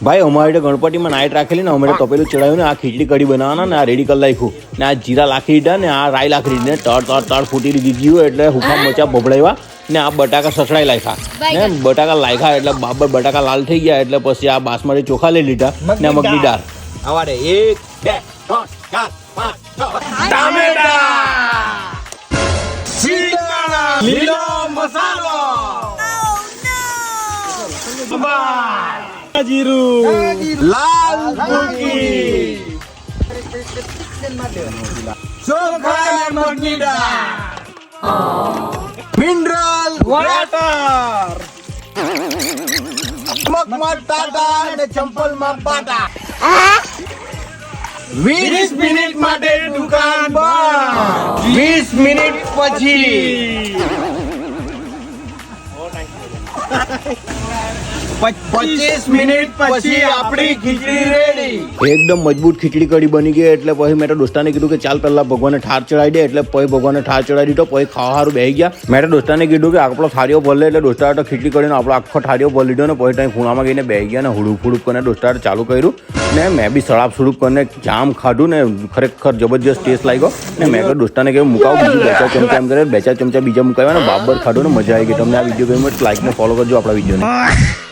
ભાઈ અમારે ગણપતિમાં નાઇટ રાખેલી ને અમે તપેલું ચડાવ્યું ને આ ખીચડી કઢી બનાવવાના ને આ રેડી કરી નાખ્યું ને આ જીરા લાખી દીધા ને આ રાઈ લાખી દીધી ને તળ ફૂટી દીધી હોય એટલે હુફા મચા બબડાવ્યા ને આ બટાકા સસડાઈ લાખ્યા ને બટાકા લાખ્યા એટલે બાબર બટાકા લાલ થઈ ગયા એટલે પછી આ બાસમતી ચોખા લઈ લીધા ને મગની દાળ આવાડે 1 2 3 4 5 6 ટામેટા સીતાડા લીલો મસાલો જીરું લાલ ભૂકી ચોખા મગની દાળ મિનરલ વોટર મગમાં ટાટા અને ચંપલમાં પાટા 20 મિનિટ માટે દુકાન બંધ 20 મિનિટ પછી 25 મિનિટ પછી આપણી ખીચડી રેડી એકદમ મજબૂત ખીચડી કઢી બની ગઈ એટલે પછી મેં તો દોસ્તાને કીધું કે ચાલ પહેલા ભગવાનને ઠાર ચડાવી દે એટલે પછી ભગવાનને ઠાર ચડાવી દીધો પછી ખાવા સારું બેસી ગયા મેં તો દોસ્તાને કીધું કે આપણો થાળીઓ ભરી લે એટલે દોસ્તારે તો ખીચડી કઢીનો આપણો આખો થાળીઓ ભરી લીધો ને પછી ત્યાં ખૂણામાં ગઈને બેસી ગયા ને હુડુક ફૂડુક કરીને દોસ્તારે ચાલુ કર્યું ને મેં બી સડાપ સુડુક કરીને જામ ખાધું ને ખરેખર જબરજસ્ત ટેસ્ટ લાગ્યો ને મેં કહ્યું દોસ્તાને કહ્યું મુકાવ બીજું 2-4 ચમચા એમ કરે 2-4 ચમચા બીજા મુકાવ્યા ને બાબર ખાધું ને મજા આવી ગઈ તમને આ વિડીયો ગમ્યો લાઈક ને ફોલો કરજો આપણા વિડીયોને